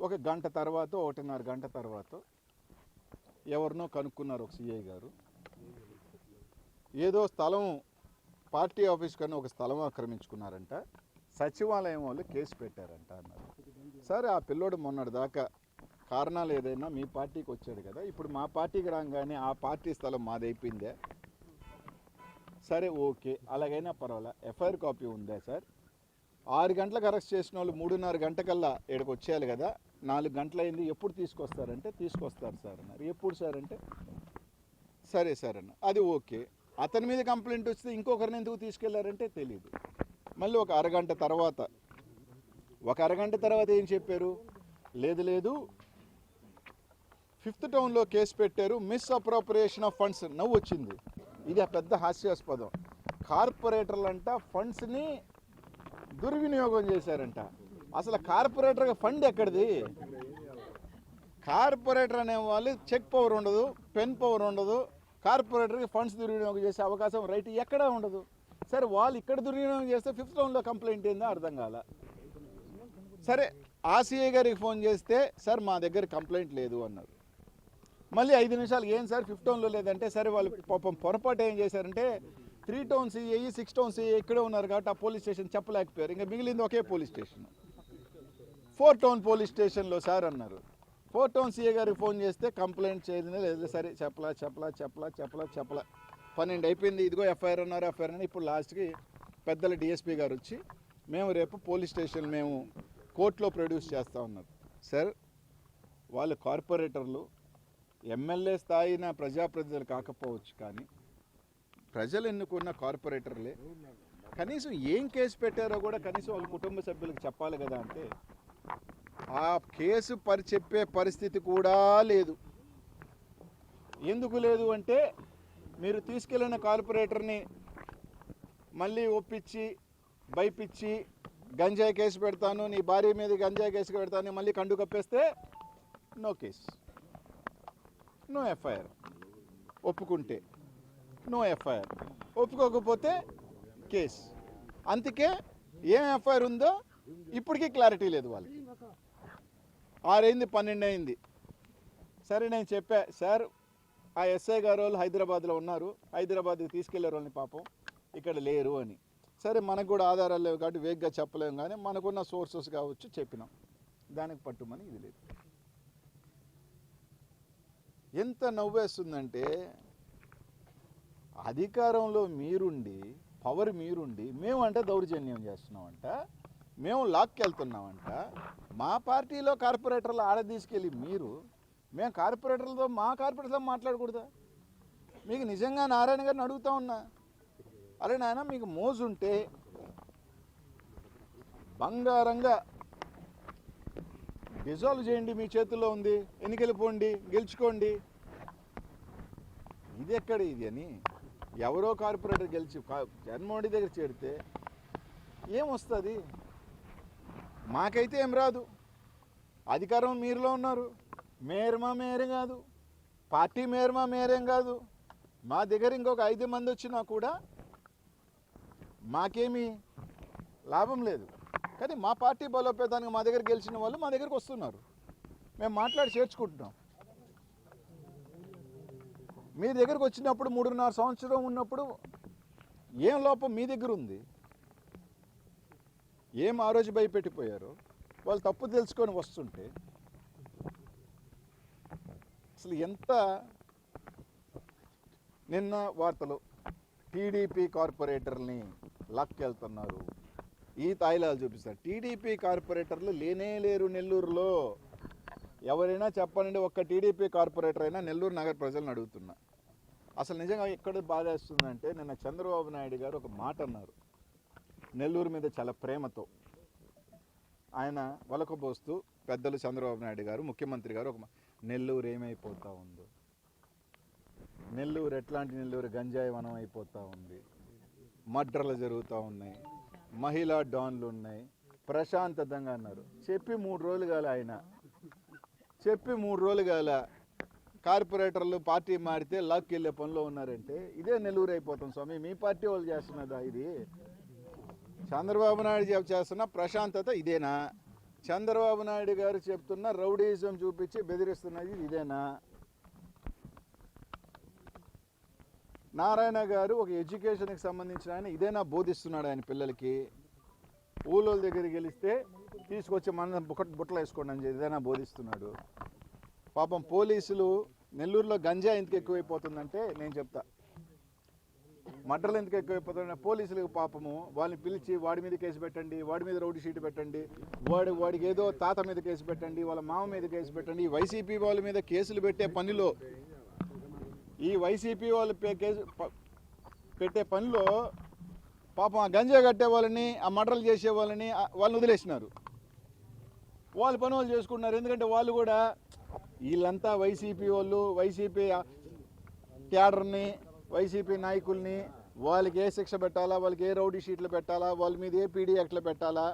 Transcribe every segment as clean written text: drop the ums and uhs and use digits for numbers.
ఒక గంట తర్వాత 1.5 గంట తర్వాత ఎవరినో కనుక్కున్నారు ఒక సిఐ గారు. ఏదో స్థలం పార్టీ ఆఫీస్ కన్నా ఒక స్థలం ఆక్రమించుకున్నారంట, సచివాలయం వాళ్ళు కేసు పెట్టారంట అన్నారు. సరే ఆ పిల్లోడు మొన్నటి దాకా కారణాలు ఏదైనా మీ పార్టీకి వచ్చాడు కదా, ఇప్పుడు మా పార్టీకి రాగానే ఆ పార్టీ స్థలం మాదైపోయిందే, సరే ఓకే అలాగైనా పర్వాలా, ఎఫ్ఐఆర్ కాపీ ఉందా సార్, 6 గంటలకు అరెస్ట్ చేసిన వాళ్ళు 3:30 గంటకల్లా ఇక్కడికి వచ్చేయాలి కదా, 4 గంటలైంది, ఎప్పుడు తీసుకొస్తారంటే తీసుకొస్తారు సార్ అన్నారు. ఎప్పుడు సార్ అంటే సరే సార్ అన్న. అది ఓకే, అతని మీద కంప్లైంట్ వస్తే ఇంకొకరిని ఎందుకు తీసుకెళ్లారంటే తెలియదు. మళ్ళీ ఒక అరగంట తర్వాత ఏం చెప్పారు, లేదు 5th టౌన్లో కేసు పెట్టారు, మిస్ అప్రోప్రియేషన్ ఆఫ్ ఫండ్స్. నవ్వు వచ్చింది, ఇది పెద్ద హాస్యాస్పదం. కార్పొరేటర్లంట ఫండ్స్ని దుర్వినియోగం చేశారంట. అసలు కార్పొరేటర్గా ఫండ్ ఎక్కడిది? కార్పొరేటర్ అనే వాళ్ళు చెక్ పవర్ ఉండదు, పెన్ పవర్ ఉండదు, కార్పొరేటర్కి ఫండ్స్ దుర్వినియోగం చేసే అవకాశం రైట్ ఎక్కడా ఉండదు. సరే వాళ్ళు ఇక్కడ దుర్వినియోగం చేస్తే 5th టౌన్లో కంప్లైంట్ ఏందో అర్థం కాల. సరే ఆర్సీఐ గారికి ఫోన్ చేస్తే సార్ మా దగ్గర కంప్లైంట్ లేదు అన్నారు. మళ్ళీ 5 నిమిషాలు ఏం సార్ 5th టౌన్లో లేదంటే, సరే వాళ్ళు పాపం పొరపాటు ఏం చేశారంటే 3 టౌన్ సిఐ 6 టౌన్ సిఐ ఇక్కడే ఉన్నారు కాబట్టి ఆ పోలీస్ స్టేషన్ చెప్పలేకపోయారు. ఇంకా మిగిలింది ఒకే పోలీస్ స్టేషన్, 4 టౌన్ పోలీస్ స్టేషన్లో సార్ అన్నారు. 4 టౌన్ సిఐ గారికి ఫోన్ చేస్తే కంప్లైంట్ చేయలేదు. లేదు సరే చెప్పలా 12 అయిపోయింది, ఇదిగో ఎఫ్ఐఆర్ అన్నారు. ఇప్పుడు లాస్ట్కి పెద్దల డిఎస్పీ గారు వచ్చి మేము రేపు పోలీస్ స్టేషన్ మేము కోర్టులో ప్రొడ్యూస్ చేస్తూ ఉన్నారు. సార్ వాళ్ళు కార్పొరేటర్లు ఎమ్మెల్యే స్థాయిన ప్రజాప్రతినిధులు కాకపోవచ్చు, కానీ ప్రజలు ఎన్నుకున్న కార్పొరేటర్లే. కనీసం ఏం కేసు పెట్టారో కూడా కనీసం వాళ్ళ కుటుంబ సభ్యులకు చెప్పాలి కదా. అంటే ఆ కేసు చెప్పే పరిస్థితి కూడా లేదు. ఎందుకు లేదు అంటే, మీరు తీసుకెళ్ళిన కార్పొరేటర్ని మళ్ళీ ఒప్పించి భయపించి గంజాయి కేసు పెడతాను, నీ భార్య మీద గంజాయి కేసు పెడతాను, మళ్ళీ కండు కప్పేస్తే నో కేసు, నో ఎఫ్ఐఆర్. ఒప్పుకుంటే నో ఎఫ్ఐఆర్, ఒప్పుకోకపోతే కేసు. అందుకే ఏం ఎఫ్ఐఆర్ ఉందో ఇప్పటికీ క్లారిటీ లేదు వాళ్ళకి. 6 అయింది 12 అయింది. సరే నేను చెప్పా సార్ ఆ ఎస్ఐ గారు వాళ్ళు హైదరాబాద్లో ఉన్నారు, హైదరాబాద్కి తీసుకెళ్లారు వాళ్ళని, పాపం ఇక్కడ లేరు అని. సరే మనకు కూడా ఆధారాలు లేవు కాబట్టి వేగ్గా చెప్పలేము, కానీ మనకున్న సోర్సెస్ కావచ్చు చెప్పినాం, దానికి పట్టుమని ఇది లేదు. ఎంత నవ్వేస్తుందంటే, అధికారంలో మీరుండి పవర్ మీరుండి మేమంటే దౌర్జన్యం చేస్తున్నామంట, మేము లాక్కి వెళ్తున్నామంట. మా పార్టీలో కార్పొరేటర్లు ఆడ తీసుకెళ్ళి మేము కార్పొరేటర్లతో మా కార్పొరేటర్తో మాట్లాడకూడదా? మీకు నిజంగా నారాయణ గారిని అడుగుతా ఉన్నా, అరే నాయన మీకు మోజుంటే బంగారంగా డిజాల్వ్ చేయండి, మీ చేతుల్లో ఉంది, ఎన్నికలు పోండి, గెలుచుకోండి. ఇది ఎక్కడ ఇది అని ఎవరో కార్పొరేటర్ గెలిచి జగన్మోహన్ రెడ్డి దగ్గర చేరితే ఏమొస్తుంది? మాకైతే ఏం రాదు. అధికారం మీరులో ఉన్నారు, మేయర్ కాదు, పార్టీ మేయరేం కాదు. మా దగ్గర ఇంకొక 5 మంది వచ్చినా కూడా మాకేమీ లాభం లేదు. కానీ మా పార్టీ బలోపేతానికి మా దగ్గర గెలిచిన వాళ్ళు మా దగ్గరికి వస్తున్నారు, మేము మాట్లాడి చేర్చుకుంటున్నాం. మీ దగ్గరకు వచ్చినప్పుడు 3.5 సంవత్సరం ఉన్నప్పుడు ఏం లోపం మీ దగ్గర ఉంది? ఏం ఆ రోజు భయపెట్టిపోయారో వాళ్ళు తప్పు తెలుసుకొని వస్తుంటే అసలు ఎంత. నిన్న వార్తలు టీడీపీ కార్పొరేటర్ని లాక్కెళ్తున్నారు, ఈ తాయిలాలు చూపిస్తారు. టీడీపీ కార్పొరేటర్లు లేనే లేరు నెల్లూరులో. ఎవరైనా చెప్పండి, ఒక్క టీడీపీ కార్పొరేటర్ అయినా నెల్లూరు నగర ప్రజలను అడుగుతున్నా. అసలు నిజంగా ఎక్కడ బాధేస్తుందంటే, నిన్న చంద్రబాబు నాయుడు గారు ఒక మాట అన్నారు, నెల్లూరు మీద చాలా ప్రేమతో ఆయన వలకబోస్తూ, పెద్దలు చంద్రబాబు నాయుడు గారు ముఖ్యమంత్రి గారు ఒక నెల్లూరు ఏమైపోతూ ఉందో, నెల్లూరు ఎట్లాంటి నెల్లూరు, గంజాయి వనం అయిపోతూ ఉంది, మర్డర్లు జరుగుతూ ఉన్నాయి, మహిళా డాన్లు ఉన్నాయి, ప్రశాంతంగా అన్నారు. చెప్పి 3 రోజులు కాల, ఆయన చెప్పి 3 రోజులు కాల కార్పొరేటర్లు పార్టీ మారితే లాక్కి వెళ్ళే పనిలో ఉన్నారంటే ఇదే నెల్లూరు అయిపోతాం స్వామి. మీ పార్టీ వాళ్ళు చేస్తున్నదా ఇది? చంద్రబాబు నాయుడు చేస్తున్న ప్రశాంతత ఇదేనా? చంద్రబాబు నాయుడు గారు చెప్తున్న రౌడీజం చూపించి బెదిరిస్తున్నది ఇదేనా? నారాయణ గారు ఒక ఎడ్యుకేషన్కి సంబంధించిన ఆయన ఇదేనా బోధిస్తున్నాడు ఆయన పిల్లలకి? ఊళ్ళోళ్ళ దగ్గరికి గెలిస్తే తీసుకొచ్చి మన బుట్టలు వేసుకోండి అని ఇదేనా బోధిస్తున్నాడు? పాపం పోలీసులు నెల్లూరులో గంజా ఎందుకు ఎక్కువైపోతుందంటే నేను చెప్తా, మర్డర్లు ఎందుకు ఎక్కువైపోతుందంటే పోలీసులకు పాపము వాళ్ళని పిలిచి వాడి మీద కేసు పెట్టండి, వాడి మీద రౌడీ షీట్ పెట్టండి, వాడికి ఏదో తాత మీద కేసు పెట్టండి, వాళ్ళ మామ మీద కేసు పెట్టండి. ఈ వైసీపీ వాళ్ళ మీద కేసులు పెట్టే పనిలో ఈ వైసీపీ వాళ్ళు కేసు పెట్టే పనిలో పాపం ఆ గంజా కట్టే వాళ్ళని, ఆ మర్డర్లు చేసే వాళ్ళని వాళ్ళని వదిలేసినారు. వాళ్ళు పని వాళ్ళు చేసుకుంటున్నారు. ఎందుకంటే వాళ్ళు కూడా వీళ్ళంతా వైసీపీ వాళ్ళు, వైసీపీ క్యాడర్ని, వైసీపీ నాయకుల్ని వాళ్ళకి ఏ శిక్ష పెట్టాలా, వాళ్ళకి ఏ రౌడీ షీట్లు పెట్టాలా, వాళ్ళ మీద ఏ పీడీ యాక్ట్లు పెట్టాలా,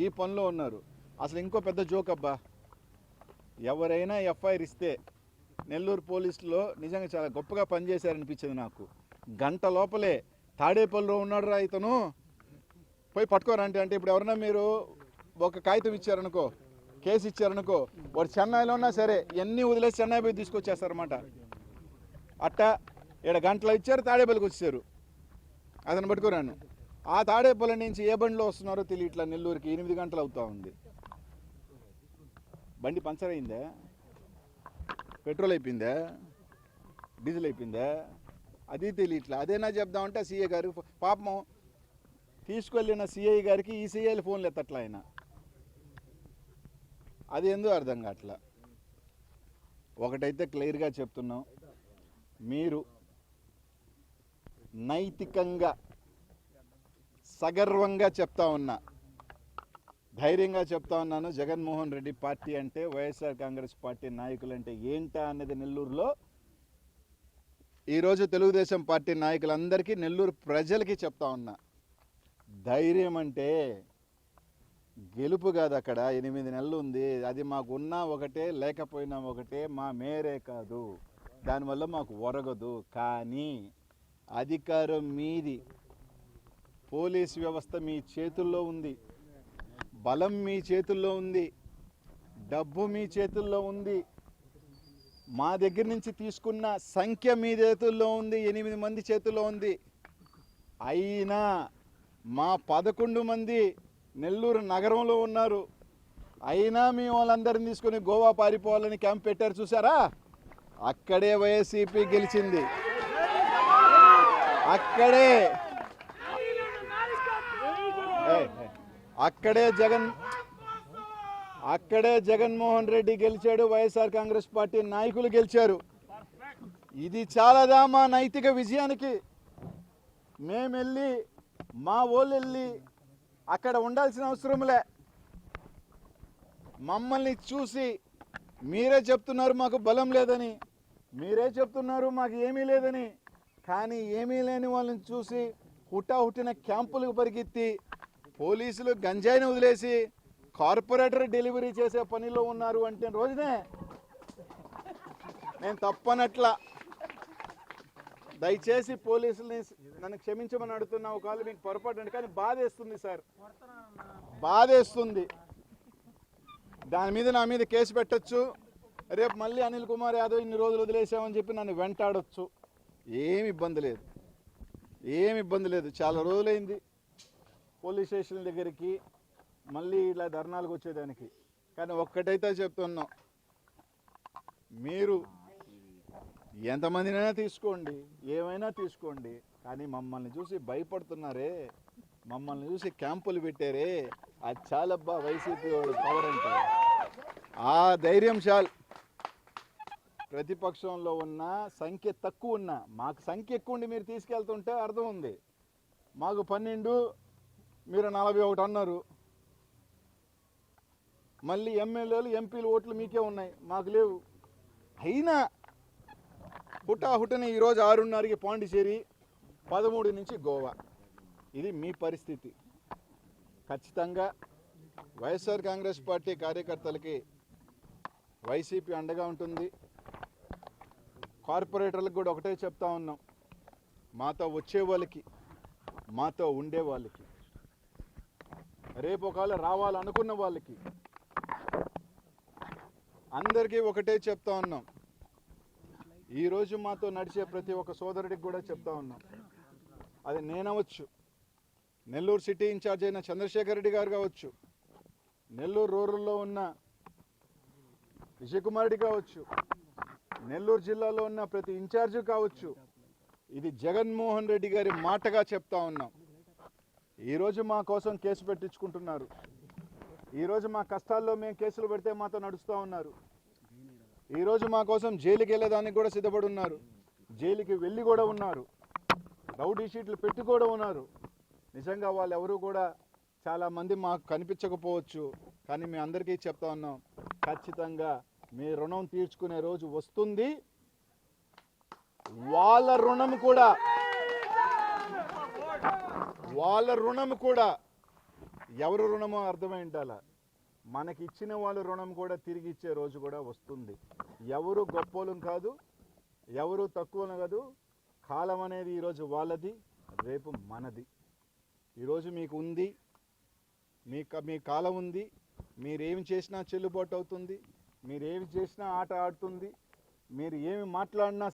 ఈ పనిలో ఉన్నారు. అసలు ఇంకో పెద్ద జోక్ అబ్బా, ఎవరైనా ఎఫ్ఐఆర్ ఇస్తే నెల్లూరు పోలీసులో నిజంగా చాలా గొప్పగా పనిచేశారనిపించింది నాకు. గంట లోపలే తాడేపల్లిలో ఉన్నాడు రా ఇతను, పోయి పట్టుకోరా అంటే ఇప్పుడు ఎవరన్నా మీరు ఒక కాగితం ఇచ్చారనుకో, కేసు ఇచ్చారనుకో, వాడు చెన్నైలో ఉన్నా సరే ఇవన్నీ వదిలేసి చెన్నై పోయి తీసుకొచ్చేస్తారన్నమాట. అట్టా ఇక్కడ గంటలో ఇచ్చారు, తాడేపల్లికి వచ్చారు, అతను పట్టుకోరాను. ఆ తాడేపల్లి నుంచి ఏ బండిలో వస్తున్నారో తెలియట్లా నెల్లూరుకి 8 గంటలు అవుతా ఉంది. బండి పంచర్ అయిందా, పెట్రోల్ అయిపోయిందా, డీజిల్ అయిపోయిందా, అది తెలియట్లా. అదేనా చెప్దామంటే సీఏ గారు పాపం తీసుకెళ్ళిన సిఐ గారికి ఈ సిఐలు ఫోన్లు ఎత్తట్లా ఆయన, అది ఎందుకు అర్థం కావట్లా. ఒకటైతే క్లియర్గా చెప్తున్నాం, మీరు నైతికంగా సగర్వంగా చెప్తా ఉన్నా, ధైర్యంగా చెప్తా ఉన్నాను, జగన్మోహన్ రెడ్డి పార్టీ అంటే, వైఎస్ఆర్ కాంగ్రెస్ పార్టీ నాయకులు అంటే ఏంటా అనేది నెల్లూరులో ఈరోజు తెలుగుదేశం పార్టీ నాయకులందరికీ, నెల్లూరు ప్రజలకి చెప్తా ఉన్నా. ధైర్యం అంటే గెలుపు కాదు, అక్కడ 8 నెలలు ఉంది, అది మాకున్నా ఒకటే లేకపోయినా ఒకటే, మా మేరే కాదు, దానివల్ల మాకు ఒరగదు. కానీ అధికారం మీది, పోలీస్ వ్యవస్థ మీ చేతుల్లో ఉంది, బలం మీ చేతుల్లో ఉంది, డబ్బు మీ చేతుల్లో ఉంది, మా దగ్గర నుంచి తీసుకున్న సంఖ్య మీ చేతుల్లో ఉంది, 8 మంది చేతుల్లో ఉంది. అయినా మా 11 మంది నెల్లూరు నగరంలో ఉన్నారు, అయినా మీ వాళ్ళందరిని తీసుకొని గోవా పారిపోవాలని క్యాంప్ పెట్టారు చూసారా, అక్కడే వైఎస్సీపీ గెలిచింది. అక్కడే జగన్మోహన్ రెడ్డి గెలిచాడు, వైఎస్ఆర్ కాంగ్రెస్ పార్టీ నాయకులు గెలిచారు. ఇది చాలాదా మా నైతిక విజయానికి? మేము వెళ్ళి, మా వాళ్ళు వెళ్ళి అక్కడ ఉండాల్సిన అవసరంలే. మమ్మల్ని చూసి మీరే చెప్తున్నారు మాకు బలం లేదని, మీరే చెప్తున్నారు మాకు ఏమీ లేదని. కానీ ఏమీ లేని వాళ్ళని చూసి హుటాహుటిన క్యాంపులకు పరిగెత్తి పోలీసులు గంజాయిని వదిలేసి కార్పొరేటర్ డెలివరీ చేసే పనిలో ఉన్నారు అంటే రోజునే నేను తప్పనట్లా. దయచేసి పోలీసుల్ని నన్ను క్షమించమని అడుగుతున్నా, ఒకవేళ మీకు పొరపాటు అంటే. కానీ బాధేస్తుంది సార్, బాధేస్తుంది. దాని మీద నా మీద కేసు పెట్టచ్చు, రేపు మళ్ళీ అనిల్ కుమార్ యాదవ్ ఇన్ని రోజులు వదిలేసామని చెప్పి నన్ను వెంటాడొచ్చు. ఏమి ఇబ్బంది లేదు, ఏమి ఇబ్బంది లేదు. చాలా రోజులైంది పోలీస్ స్టేషన్ దగ్గరికి మళ్ళీ ఇలా ధర్నాలకు వచ్చేదానికి. కానీ ఒక్కటైతే చెప్తున్నాం, మీరు ఎంతమందినైనా తీసుకోండి, ఏమైనా తీసుకోండి, కానీ మమ్మల్ని చూసి భయపడుతున్నారే, మమ్మల్ని చూసి క్యాంపులు పెట్టారే, అది చాలబ్బా వైసీపీ వాడు పవర్ అంటే. ఆ ధైర్యం చాలు. ప్రతిపక్షంలో ఉన్న సంఖ్య తక్కువ ఉన్నా, మాకు సంఖ్య ఎక్కువ ఉండి మీరు తీసుకెళ్తుంటే అర్థం ఉంది. మాకు 12, మీరు 41 అన్నారు. మళ్ళీ ఎమ్మెల్యేలు ఎంపీలు ఓట్లు మీకే ఉన్నాయి, మాకు లేవు. అయినా హుటాహుటని ఈరోజు 6:30కి పాండిచేరి, 13 నుంచి గోవా. ఇది మీ పరిస్థితి. ఖచ్చితంగా వైఎస్ఆర్ కాంగ్రెస్ పార్టీ కార్యకర్తలకి వైసీపీ అండగా ఉంటుంది. కార్పొరేటర్లకు కూడా ఒకటే చెప్తా ఉన్నాం, మాతో వచ్చే వాళ్ళకి, మాతో ఉండే వాళ్ళకి, రేపు ఒకవేళ రావాలనుకున్న వాళ్ళకి అందరికీ ఒకటే చెప్తా ఉన్నాం, ఈరోజు మాతో నడిచే ప్రతి ఒక్క సోదరుడికి కూడా చెప్తా ఉన్నాం. అది నేనవచ్చు, నెల్లూరు సిటీ ఇన్ఛార్జ్ అయిన చంద్రశేఖర్ రెడ్డి గారు కావచ్చు, నెల్లూరు రూరల్లో ఉన్న విజయకుమార్ రెడ్డి కావచ్చు, నెల్లూరు జిల్లాలో ఉన్న ప్రతి ఇన్ఛార్జి కావచ్చు, ఇది జగన్మోహన్ రెడ్డి గారి మాటగా చెప్తా ఉన్నాం. ఈరోజు మా కోసం కేసు పెట్టించుకుంటున్నారు, ఈరోజు మా కష్టాల్లో మేము కేసులు పెడితే మాతో నడుస్తూ ఉన్నారు, ఈరోజు మా కోసం జైలుకి వెళ్ళేదానికి కూడా సిద్ధపడి ఉన్నారు, జైలుకి వెళ్ళి కూడా ఉన్నారు, రౌడీ షీట్లు పెట్టి కూడా ఉన్నారు. నిజంగా వాళ్ళు ఎవరు కూడా చాలామంది మాకు కనిపించకపోవచ్చు, కానీ మీ అందరికీ చెప్తా ఉన్నాం, ఖచ్చితంగా మీ రుణం తీర్చుకునే రోజు వస్తుంది. వాళ్ళ రుణం కూడా ఎవరు రుణమో అర్థమై ఉండాల, మనకి ఇచ్చిన వాళ్ళ రుణం కూడా తిరిగి ఇచ్చే రోజు కూడా వస్తుంది. ఎవరు గొప్పోలం కాదు, ఎవరు తక్కువ కాదు. కాలం అనేది ఈరోజు వాళ్ళది, రేపు మనది. ఈరోజు మీకు ఉంది, మీ కాలం ఉంది, మీరేమి చేసినా చెల్లుబాటు అవుతుంది, మీరేమి చేసినా ఆట ఆడుతుంది, మీరు ఏమి మాట్లాడినా